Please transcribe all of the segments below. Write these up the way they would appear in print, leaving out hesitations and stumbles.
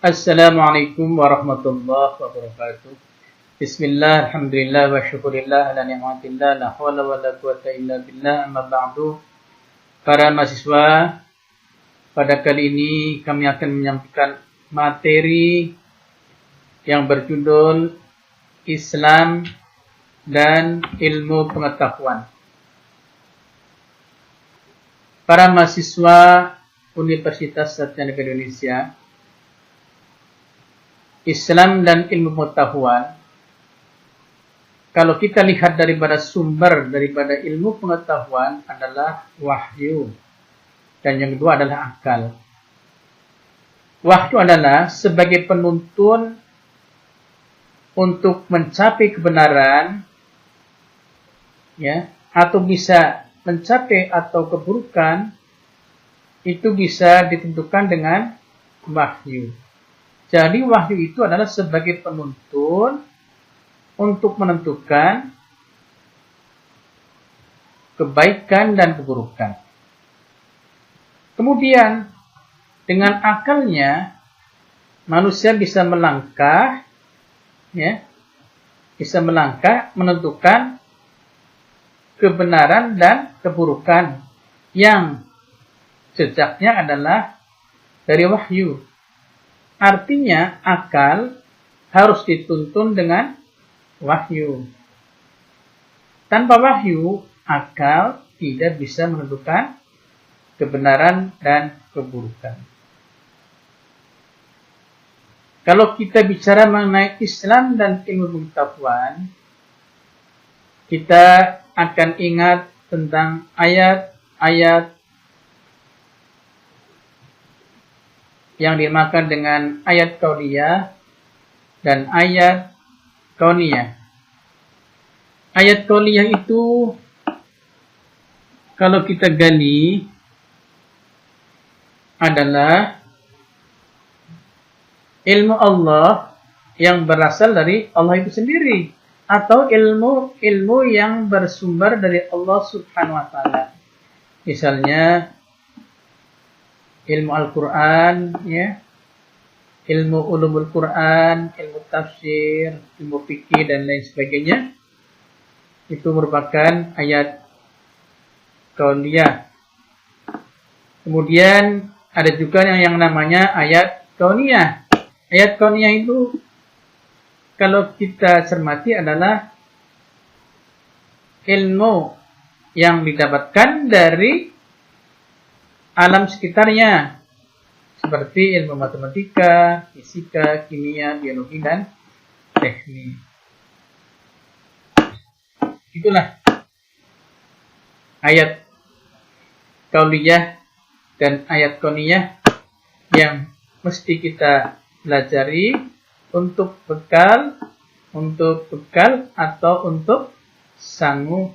Assalamualaikum warahmatullahi wabarakatuh. Bismillah, alhamdulillah, wa syukurillah, ala ni'matillah, la hawla wa la quwata illa billah, amma ba'du. Para mahasiswa, pada kali ini kami akan menyampaikan materi yang berjudul Islam dan Ilmu Pengetahuan. Para mahasiswa Universitas Satya Negara Indonesia, Islam dan ilmu pengetahuan, kalau kita lihat daripada sumber daripada ilmu pengetahuan adalah wahyu, dan yang kedua adalah akal. Wahyu adalah sebagai penuntun untuk mencapai kebenaran, ya, atau bisa mencapai atau keburukan, itu bisa ditentukan dengan wahyu. Jadi wahyu itu adalah sebagai penuntun untuk menentukan kebaikan dan keburukan. Kemudian dengan akalnya manusia bisa melangkah, ya, bisa melangkah menentukan kebenaran dan keburukan yang jejaknya adalah dari wahyu. Artinya akal harus dituntun dengan wahyu. Tanpa wahyu, akal tidak bisa menentukan kebenaran dan keburukan. Kalau kita bicara mengenai Islam dan ilmu pengetahuan, kita akan ingat tentang ayat-ayat yang dinamakan dengan ayat kauniyah dan ayat kauniyah. Ayat kauniyah itu kalau kita gali adalah ilmu Allah yang berasal dari Allah itu sendiri, atau ilmu yang bersumber dari Allah Subhanahu wa taala. Misalnya ilmu Al-Quran, ya, ilmu ulumul Quran, ilmu tafsir, ilmu fikih, dan lain sebagainya. Itu merupakan ayat kauniyah. Kemudian ada juga yang namanya ayat kauniyah. Ayat kauniyah itu kalau kita cermati adalah ilmu yang didapatkan dari alam sekitarnya, seperti ilmu matematika, fisika, kimia, biologi, dan teknik. Itulah ayat kauliyah dan ayat kauniyah yang mesti kita pelajari untuk bekal atau untuk sanggup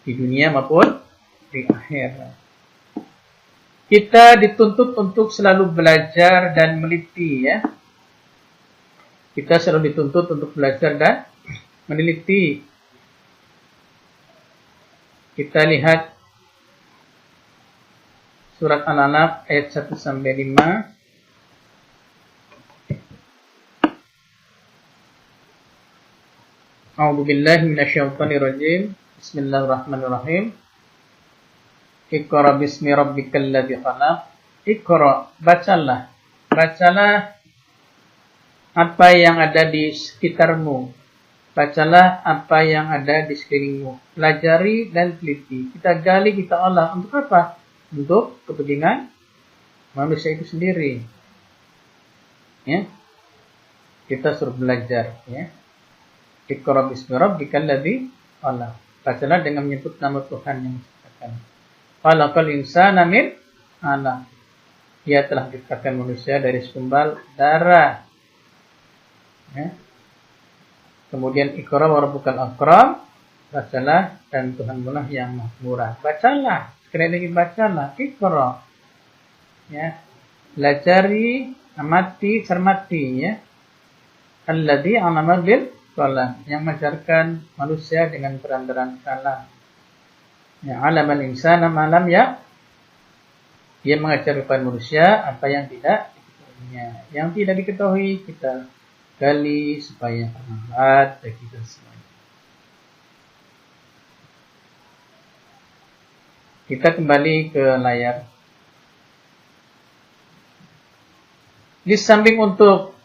di dunia maupun di akhirat. Kita dituntut untuk selalu belajar dan meneliti, ya. Kita selalu dituntut untuk belajar dan meneliti. Kita lihat surat Al-Alaq ayat 1 sampai 5. A'udzubillahi minasyaitonir rajim. Bismillahirrahmanirrahim. Iqra bismi rabbikal ladzi khalaq. Iqra, bacalah. Bacalah apa yang ada di sekitarmu. Bacalah apa yang ada di sekelilingmu. Pelajari dan teliti. Kita gali, kita olah. Untuk apa? Untuk kepentingan manusia itu sendiri. Ya. Kita suruh belajar, ya. Iqra bismi rabbikal ladzi khalaq. Bacalah dengan menyebut nama Tuhan yang menciptakan. Khalaqal insana min 'alaq. Dia telah menciptakan manusia dari segumpal darah. Ya. Kemudian Iqra wa rabbukal akram. Bacalah dan Tuhanmu lah yang Maha Murah. Bacalah, sekali lagi bacalah. Iqra. Ya. Pelajari, amati, cermati, ya. Alladzi 'allama bil qalam, yang mengajarkan manusia dengan terang-terang kalam. Ya, alamal insana malam, ya, dia mengajar kepada manusia apa yang tidak diketahui. diketahuinya. Yang tidak diketahui kita gali supaya bermanfaat bagi kita semuanya. Kita kembali ke layar. Di samping untuk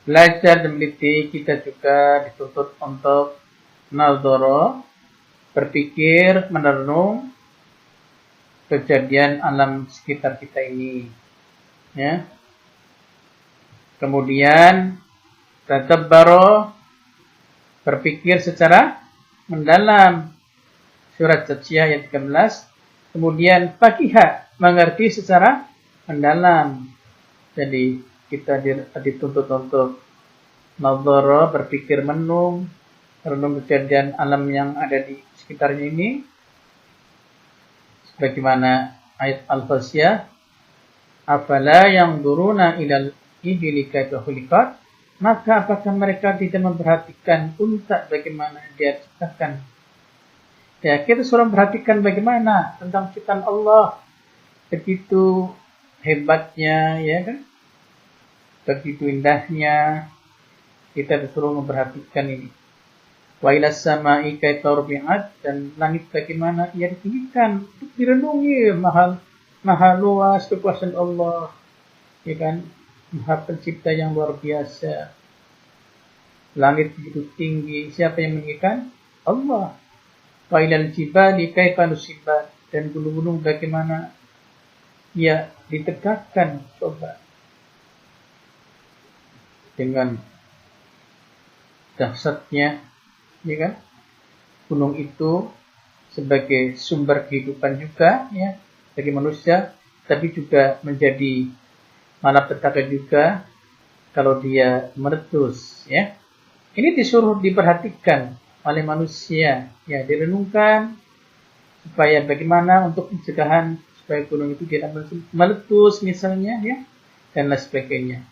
belajar dan meneliti, kita juga dituntut untuk nadhara, berpikir, merenung kejadian alam sekitar kita ini. Ya. Kemudian tadabbara, berpikir secara mendalam. Surat Jathiyah ayat 13. Kemudian faqiha, mengerti secara mendalam. Jadi kita dituntut untuk nadhara, berpikir renung kejadian alam yang ada di sekitarnya ini. Sebagaimana ayat Al-Ghasyiyah, afala yanzuruna ilal ibili kaifa khuliqat, maka apakah mereka tidak memperhatikan unta bagaimana dia diciptakan? Ya, kita suruh memperhatikan bagaimana tentang ciptaan Allah, begitu hebatnya, ya kan? Begitu indahnya, kita disuruh memperhatikan ini. Wa ilas sama'i kaifa rufi'at, dan langit bagaimana ia ditinggikan, untuk direnungi maha luas kekuasaan Allah, ya kan? Maha pencipta yang luar biasa. Langit begitu tinggi, siapa yang meninggikan? Allah. Wa ilal jibali kaifa nusibat, dan gunung-gunung bagaimana ia ditegakkan, coba. Dengan dahsyatnya, ya kan? Gunung itu sebagai sumber kehidupan juga, ya, bagi manusia, tapi juga menjadi malapetaka juga kalau dia meletus, ya. Ini disuruh diperhatikan oleh manusia, ya, direnungkan supaya bagaimana untuk pencegahan supaya gunung itu tidak meletus misalnya, ya, dan lain sebagainya.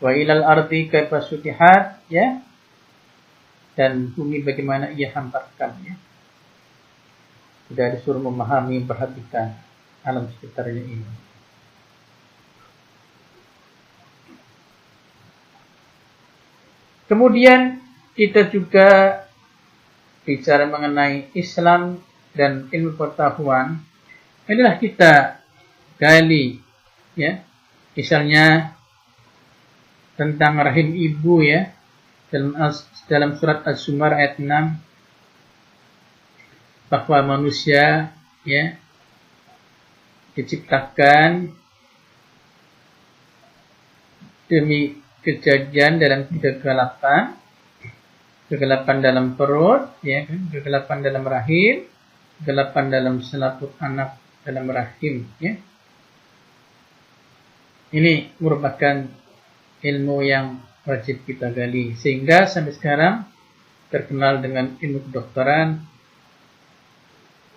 Wa ilal ardi kaifa sutihat, ya, dan bumi bagaimana ia hamparkan, ya. Sudah disuruh memahami, memperhatikan alam sekitarnya ini. Kemudian kita juga bicara mengenai Islam dan ilmu pengetahuan. Inilah kita gali, ya, misalnya tentang rahim ibu, ya, dalam surat Az-Zumar ayat 6, bahwa manusia, ya, diciptakan demi kejadian dalam kegelapan dalam perut, ya kan, kegelapan dalam rahim, kegelapan dalam selaput anak dalam rahim, ya. Ini merupakan ilmu yang wajib kita gali, sehingga sampai sekarang terkenal dengan ilmu kedokteran,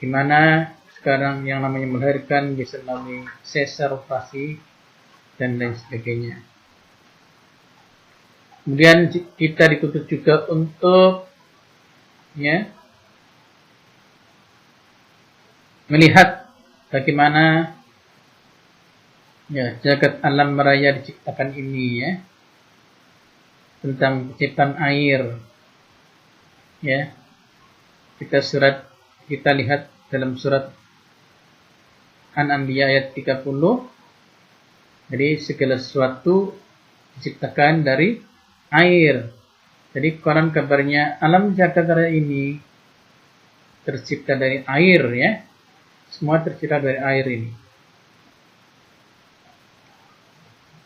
di mana sekarang yang namanya melahirkan bisa melalui sesar, operasi, dan lain sebagainya. Kemudian kita dituntut juga untuk, ya, melihat bagaimana, ya, jagat alam raya diciptakan ini, ya, tentang penciptaan air, ya. Kita lihat dalam surat An-Anbiya ayat 30. Jadi segala sesuatu diciptakan dari air. Jadi konon kabarnya alam jagat raya ini tercipta dari air, ya. Semua tercipta dari air ini.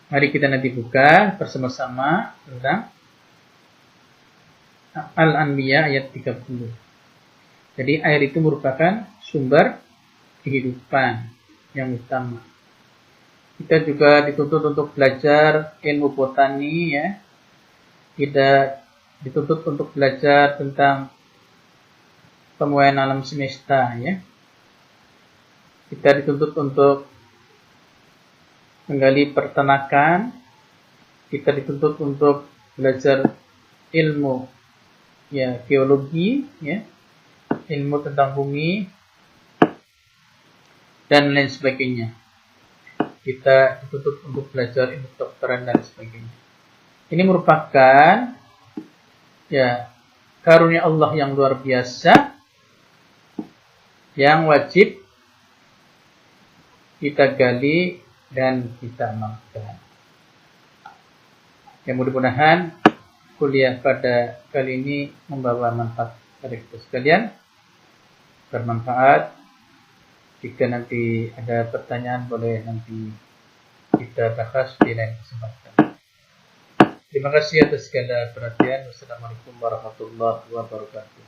Mari kita nanti buka bersama-sama tentang Al-Anbiya ayat 30. Jadi air itu merupakan sumber kehidupan yang utama. Kita juga dituntut untuk belajar ilmu botani, ya. Kita dituntut untuk belajar tentang pemuaian alam semesta, ya. Kita dituntut untuk menggali peternakan. Kita dituntut untuk belajar ilmu, ya, geologi, ya, ilmu tentang bumi, dan lain sebagainya. kita dituntut untuk belajar ilmu kedokteran dan sebagainya. Ini merupakan ya karunia Allah yang luar biasa yang wajib kita gali dan kita amalkan. Ya, mudah-mudahan kuliah pada kali ini membawa manfaat bagi kita sekalian, bermanfaat. Jika nanti ada pertanyaan boleh nanti kita bahas di lain kesempatan. Terima kasih atas segala perhatian. Wassalamualaikum warahmatullahi wabarakatuh.